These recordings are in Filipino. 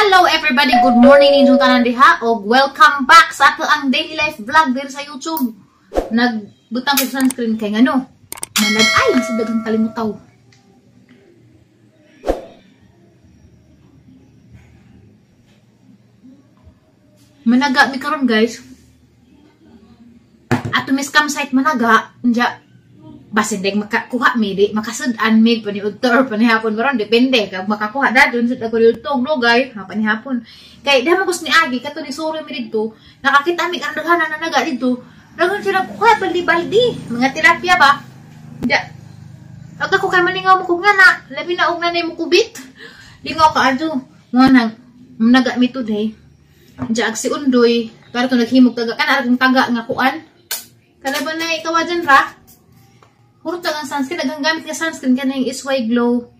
Hello everybody, good morning ninyong tanan diha o welcome back sa ato ang daily life vlog diri sa YouTube. Nagbutang ko sunscreen kay ngano. Manag-ay sa daghang kalimutaw. Managa mi karon guys. Ato mis campsite managa, nya basin deg makakuha mi di makasud-an mi paniudto or panihapon maron depende kag makakuha dadun sud ako dito lugay ha panihapon kay damo kus ni agi kato ni suro mi didto nakakita mi ang daghanan na naga didto daghang sila kuha baldi-baldi mga tilapia ba da aga ko kay malingaw mo kog ngana labi na og nanay mo kubit lingaw ka adto mo nang naga mi today diag si undoy para to naghimog taga kana akong taga nga kuan kada ba na ikaw dyan ra. Puro tagang sunscreen, nagang gamit nga sunscreen kana yung SY Glow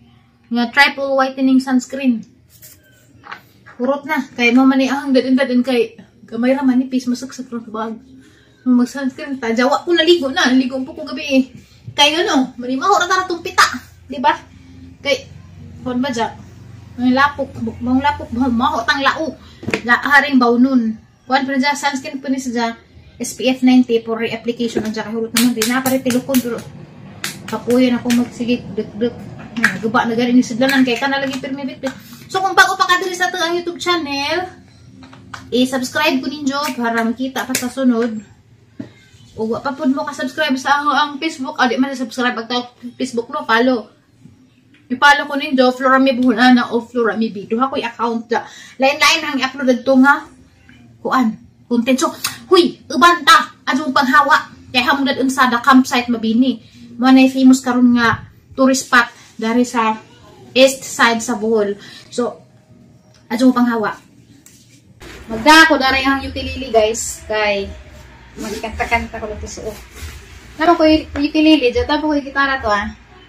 nga triple whitening sunscreen. Purot na, kay mo man ang dadin kay gamay ra manipis masaksak ra bag. Mag sunscreen ta jawa ko naligo po ko gabi eh. Kay ano, marimaho ra tara tong pita, di ba? Kay kon ba ja? Ang lapok, maho tang lao. La haring bawnon. Kuan pa ja sunscreen pa ni sa SPF 90 for reapplication ang jaka hulot naman din na pare tilukon pero kapuyan ako magsigit dek guba na gani ni sidlanan kay kana lagi pirmi bit. So kung bago pa ka diri sa ang YouTube channel, i-subscribe ko ninyo para makita pa sa sunod. O wa pa pud mo ka subscribe sa ang Facebook, adi man subscribe agta Facebook no, follow. I-follow ko ninyo Florami Buhunana o Florami B. Duha ko'y account da. Lain-lain ang i-upload dito nga kuan content. So huy, ubanta adtong panghawa kay hamon dad unsa da campsite mabini. Mo na famous karon nga tourist spot dari sa east side sa Bohol. So, adto panghawa. Magda ko dari ang ukulele guys kay magkanta-kanta ko dito sa Namo ko ukulele, jata po ko gitara to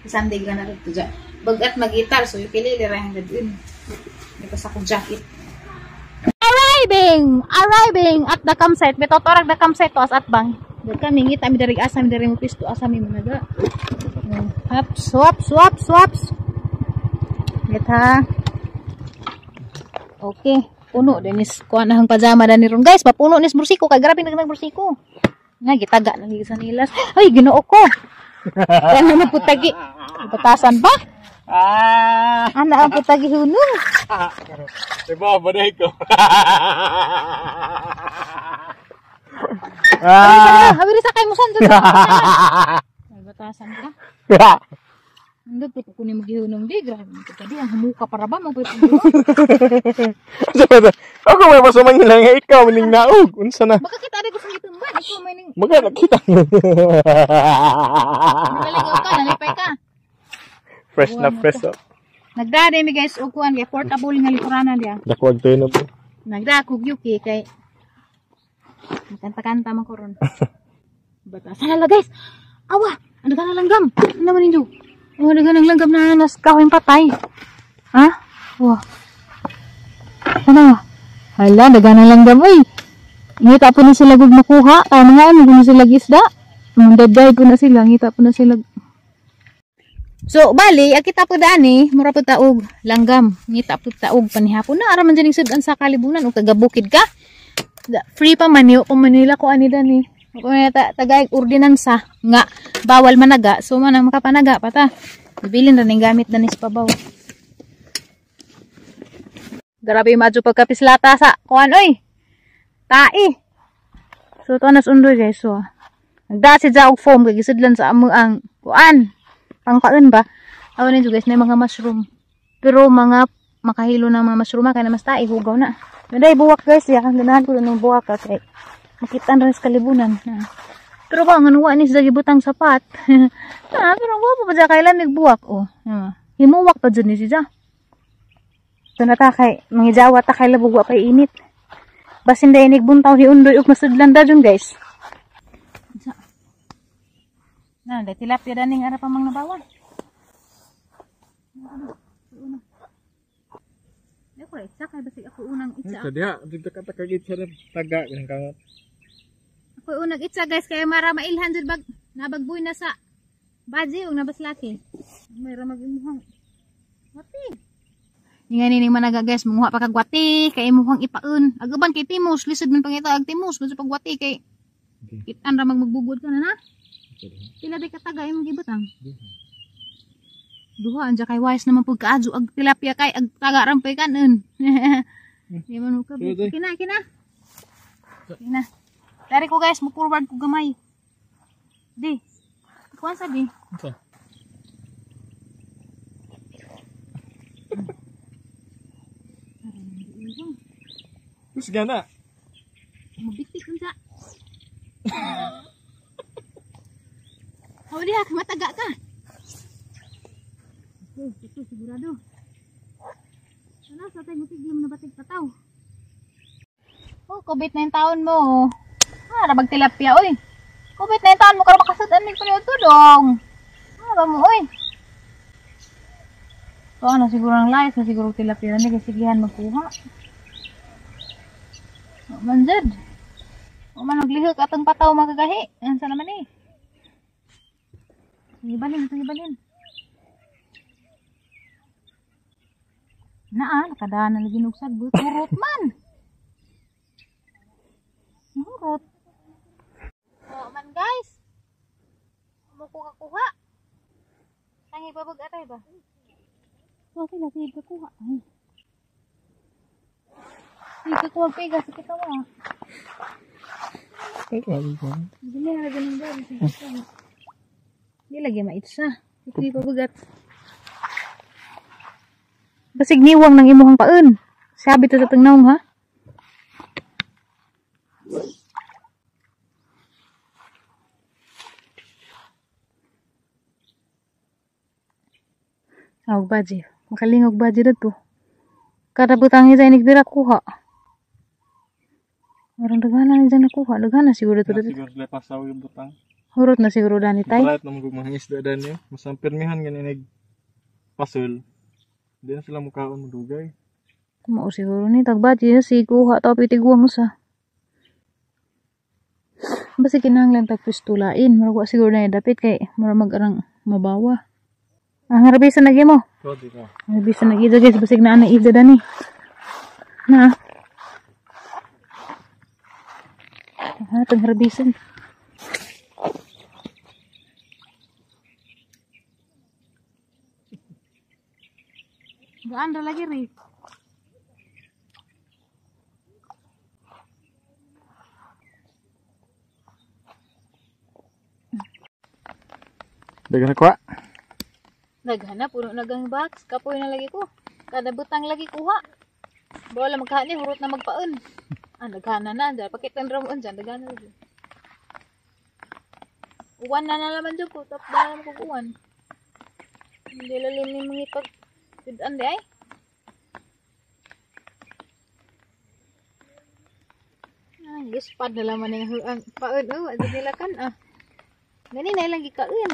Sunday ka na dito dyan. Bagat mag-gitar, so ukulele ra ang dadun. Dito sa akong jacket. Arriving at the campsite. Betotorag the campsite to as at bang. Dad kami ngita mi dari asam dari mo pisto asam mi managa. Swaps. Kita. Okay, puno denis kuan ang pajama dan ni ron guys, papuno nis bursiko kay grabe nagdag bursiko. Nga gitaga lagi sa nilas. Ay Ginoo ko. Ano na putagi? Batasan ba? Ana ang putagi hunong. Diba ba na ikaw? Habis sakay mo san dun. Batasan ka. Hindi po kunin maghihunong di. Grabe mo tadi ang humuka para ba mo pwede. Ako may masamang lang nga ikaw maning naog. Unsa na? Baka kita ada gusto itumba. Ikaw may ning. Maga nakita. Naligaw ka, nalipay ka. Fresh na fresh up. Nagdade mi guys og kuan kay portable nga likurana dia. Dakwag to na po. Nagdakog yuki kay kanta-kanta man koron. Batasan na guys. Awa, ano ka na langgam? Ano naman ninyo? Oh, ano ka nang langgam na nas kawin patay. Ha? Wah. Ano? Hala, daga na langgam oy. Ngita po na sila gud makuha. Ano nga ano na sila isda? Daday po na sila, ngita po na sila. So, bali, kita po dani, mura po taog langgam. Ngita po taog panihapon na ara man dining sudan sa kalibunan o kagabukid ka. Free pa man yo kung Manila ko ani dani. Kung tagaig ordinansa nga bawal managa, so man ang makapanaga pata. Bibilin ra ning gamit danis pabaw. Grabe madyo pagkapislata sa kuan oy. Tai. So to nas undoy guys so. Nagda si og foam kay gisudlan sa amo ang kuan. Pangkaon ba? Awan ninyo guys na mga mushroom. Pero mga makahilo na mga mushroom kay na mas tai hugaw na. Naday buwak guys ya kang ganahan ko ng buwak kay makita rin sa kalibunan. Pero ba nga nuwa ni sa gibutang sapat. Pero wa pa kay lamig buwak oh. Himuwak pa jud ni siya. So nata kay mangijawa ta kay labog wa pay init. Basin day nigbuntaw ni undoy ug masudlan da jud guys. Nah, ada tilapia daning ara pamang nabawan. Ako isa kay basig ako unang itsa. Tadi ha, dito ka takagit sa taga ng kangat. Ako unang itsa guys kay mara mailhan jud bag nabagboy na sa baji ug nabaslaki. Mayra magimuhang. Mati. Nga nining managa guys, manguha pa kagwati, kay mukhang ipaun. Agaban kay Timos, lisod man pangita ag Timos, man sa pagwati kay kitan ra magbugod ka na na. Pila di kataga imong gibutang? Duha anja kay wise naman pud kaadyo ag tilapia kay ag taga rampay kanon. Di man ka. Kina. Dari ko guys, mo forward ko gamay. Di. Kuan sa di. Ito. Terus gana. Mabitik unsa. Oh dia mataga ka. Ito sigurado. Sana sa tayo tiglim na batik pataw. Oh, COVID-19 taon mo. Nabag tilapia oy. COVID-19 taon mo karon makasudan mig paniud tudong. Ba mo oy. So ano siguro ang live na siguro tilapia na kasi sigihan magkuha. Manjad. O man naglihok atong pataw magagahi. Ansa naman eh. Ibalin. Nakadaan na lagi nugsag. Turot man. Turot. O man guys. Mukuha. Tangi pa bag atay ba? Okay lagi kuha. Hindi ko mapigas sa kita mo. Hindi na lagi ng dami. Hindi lagi maitsa. Hindi pa bagat. Basig niwang ng imuhang paun. Sabi to sa tangnaong ha. Awag baji. Makalingog baji dito. Kada butangnya sa inig dira kuha. Orang dagana na dyan nakuha. Dagana siguro ito. Siguro sila pasaw yung butang. Hurot na siguro dani tay. Kahit naman kung mga isda dan yun. Masampirmihan ganin pasul. Hindi na sila mukhaon madugay. Mao siguro ni tagbaji na si kuha tao pitiguang usa. Basta kinahanglan pagpistulain. Maragwa siguro na yung dapit kay maramag-arang mabawa. Ang harabisan lagi mo. Pwede ka. Harabisan lagi guys. Basig na ana ida dani. Na. Itong harabisan. Gaan daw lagi rin. Dagan kuha. Naghana puno nagang box. Kapoy na lagi ko. Kada butang lagi kuha. Bawala magkahani. Hurot na magpaon. Naghana na. Pakitan ramon dyan. Naghana lagi. Uwan na naman dyan ko. Tapos dahil mo kong uwan. Hindi lalim ni mga ipag. Sudan di ay. Guspad na laman yung paon. Adi nila kan Gani na ilang gikain.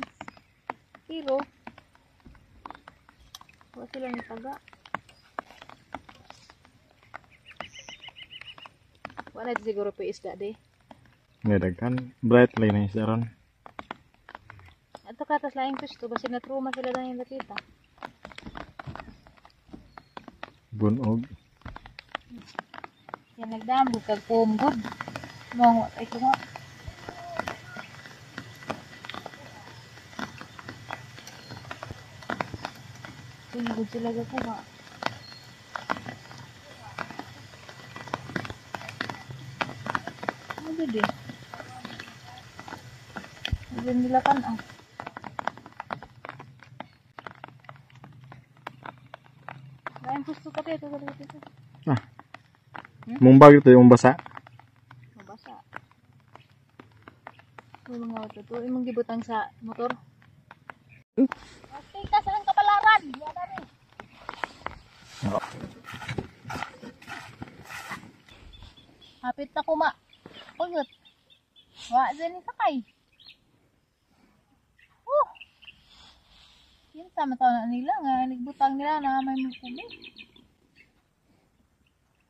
Pero wala silang taga. Wala siguro pa isda di. Ngadagan. Bright lay na isda ron. Ato katas laing pisto. Basi natruma sila na yung lapita. Bunog. Yan nagdambog kag pumbod. Mongo ay ko nga. Pumbod sila ko nga. Ano di? Diyan nila kan Lain gusto ka dito. Mumbag ito yung basa. Mabasa. May mga auto to. Imong gibutang sa motor. Okay, ka sa kapalaran. Yan na Hapit na kuma. Pagot. Wa dyan ni sakay. Yun sama tao na nila nga. Nagbutang nila na may mukuli.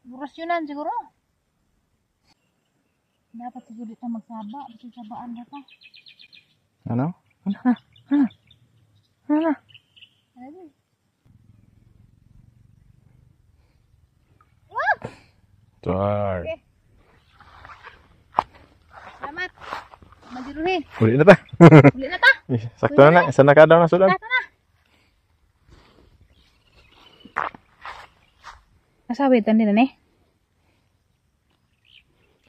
Burasyonan siguro. Dapat siguro dito magsaba. Kasi sabaan na pa. Ano? Ano? Tuar. Okay. Salamat. Majiruhi. Uli na ta. Uli na ta. Sakto na. Isa na kada na sudan. Ito na. Masawid din na eh.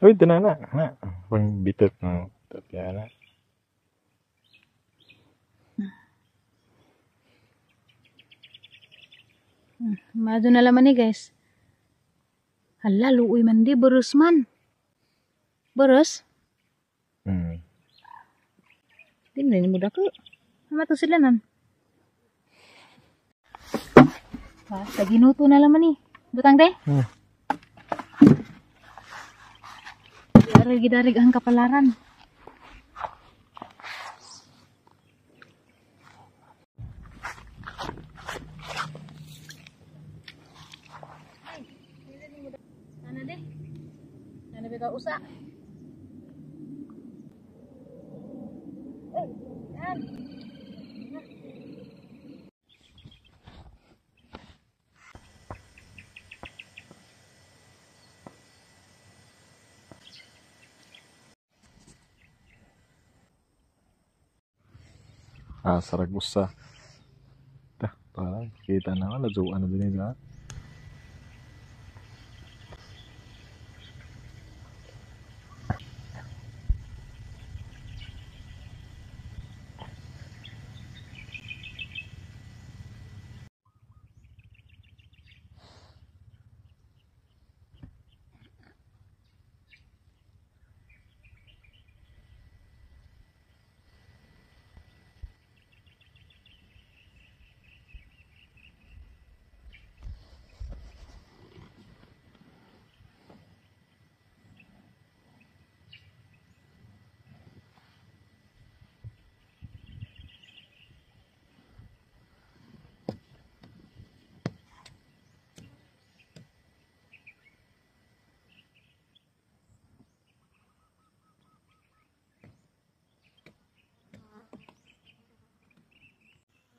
Uy, na. Pang bitot na. Kaya na. Mado na laman ni guys. Hala, luoy man di. Beres man. Beres? Di na ni muda ko. Nama to sila nan. Basta ginuto na laman ni. Butang de? Gidarig ang kapalaran. Sana deh. Sana beka usak. Yan. Saragusa. Dah, parang kita na wala jo ano din nila.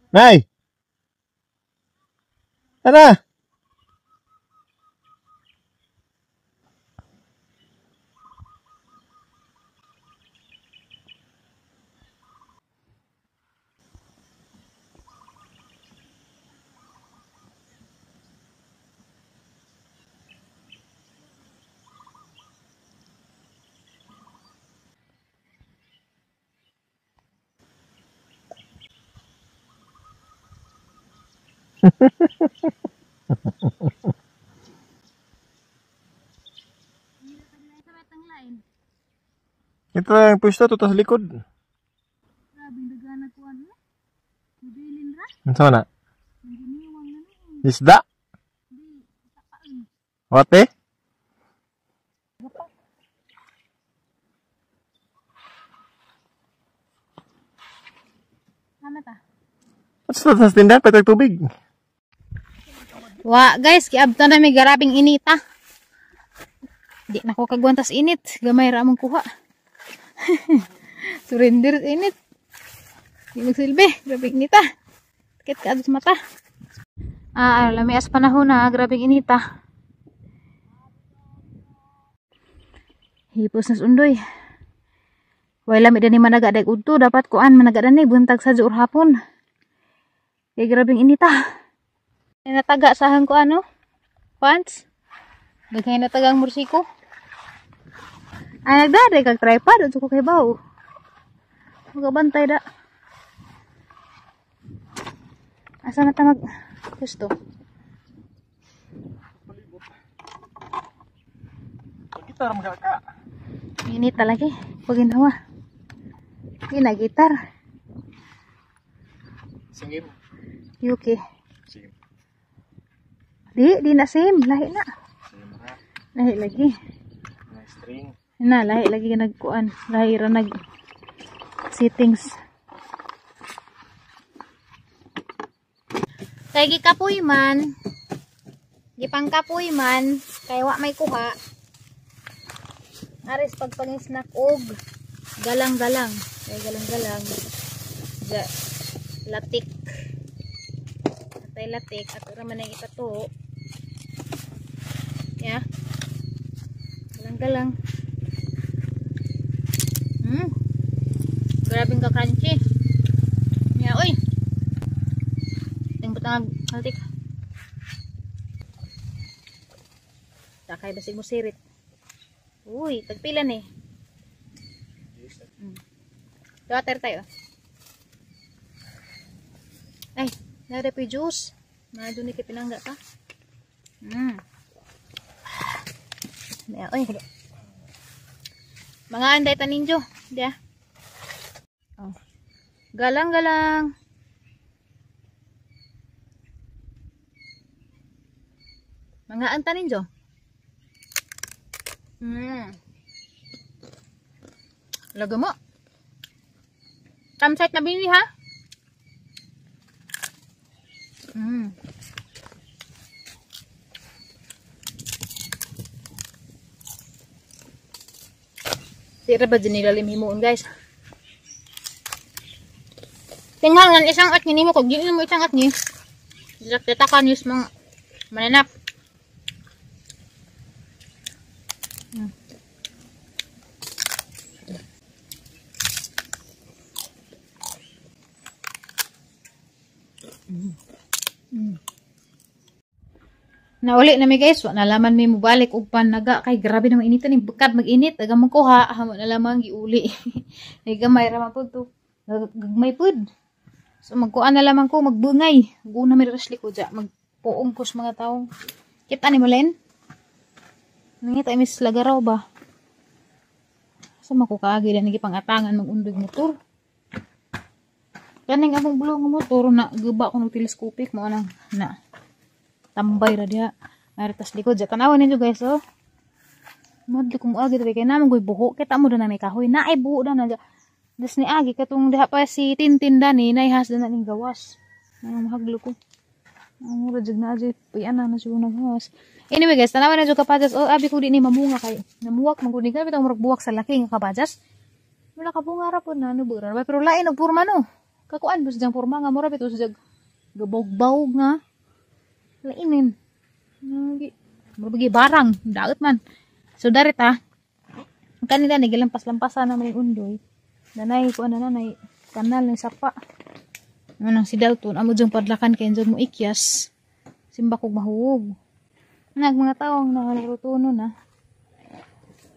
Nay! Tara! Ito yung pwesto to tas likod. Grabe dagana ko ano. Mabilin ra. Ano na? Giniwang na ni. Isda? Di tapain. Ote? Ano ta? What's that sa tindahan? Patay tubig. Wa guys, kiabta na may garabing inita. Di na ko kagwantas init. Gamay ra mong kuha. Surrender init. Di magsilbi. Grabing inita. Sakit ka sa mata. Lami as panahon na. Grabing inita. Hipos na sundoy. Way lami dani managa dag udto. Dapat kuan managa dani. Buntag sa juur hapon. Kaya grabing inita. Ay nataga sa hang ko ano? Pants? Daghay natagang mursiko. Ay nagdaday kag tripod. At ko kay bao. Magabantay da. Asa na ta mag gusto? Gitar magaka. Init lagi. Paginawa. Gina gitar. Singim. Yuki. Singim. Di na same. Lahi na. Lahi lagi. May string. Na, lahi lagi nagkuan. Lahi ra nag settings. Kay gikapoy man. Gipang kapoy man. Kay wa may kuha. Aris pagpang-snack og galang-galang. Kay galang-galang. Latik. Atay latik. At ura man ang itato. Yeah. Galang. Grabing ka crunchy. Ya, oy. Tingnan tang haltik. Takay basig mo sirit. Uy, tagpila ni. Water tayo. Ay, nada pa juice. Nado ni kipinangga ka. Oy. Mga anday taninjo, dia. Oh. Galang-galang. Mga anta ninjo. Laga mo. Campsite na bini ha? Tira ba dyan nilalim himuon guys? Tingnan nga isang at nini mo. Kung ginin mo isang at ni, tatakan yung mga mananap. Nauli na mi guys, wa nalaman mi mo balik og panaga kay grabe na mainitan ni bekad mag-init aga man ko ha hamo na lamang giuli. Ay gamay ra man pud to. Gagmay pud. So magkuan na lamang ko magbungay. Guna mi rasli ko ja magpuong ko sa mga tawo. Kita ni mo len? Nangita mis lagaraw ba? Sa makukaagi na nigi pangatangan mag-undog motor. Kaning among bulong nga motor na guba ko ng telescopic mo nang na tambay ra dia. Aritas likod ja tanawan ninyo guys oh. Madlo kung agi tabi kay namang goy buho kita mo na may kahoy na ay buho na ja. Das ni agi katong diha pa si Tintin dani naihas na ning gawas. Nang mahaglo ko. Ang mura jud na aja pian na siguro naghawas. Anyway guys, tanawan na jud kapajas oh abi ko di ni mamunga kay namuwak man gud ni bitong murag buwak sa laki nga kapajas. Wala ka bunga ra pud na nubura pero lain og porma no. Kakuan bus jang porma nga mura bito sa gabog-bawog nga. Lainin. Mabagi barang. Daot man. So, darit ha. Kanina, nagilampas-lampasan naman yung undoy. Nanay ko, nanay. Kanal ng sapa. Anong si Dalton. Amo dyan padlakan kayo dyan mo ikyas. Simba kong mahuwog. Mga taong nakalutuno na.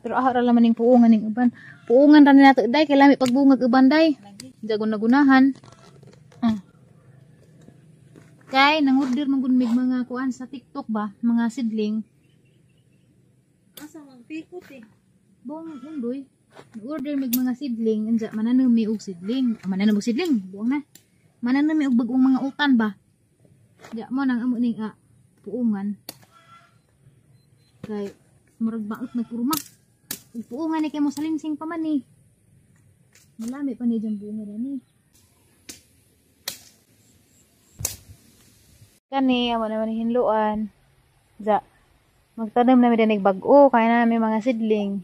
Pero ahara naman yung puungan ng uban. Puungan rin nato, day. Kailangan pagbungag uban, day. Diyan nagunahan. Kay nang-order man gud mig mga kuan sa TikTok ba, mga sidling. Asa mang pikot eh. Buong undoy. Nag-order mig mga sidling, anja mananumi og sidling. Mananumi og sidling, buong na. Mananumi og bagong mga utan ba. Ja mo nang amo ning puungan. Kay murag baot nagpurma. Ug puungan ni kay mo salinsing pa man ni. Malami pa ni jang bunga dani. Kani, amo naman hinluan. Ja, magtanim namin din bag-o, kaya namin mga sidling.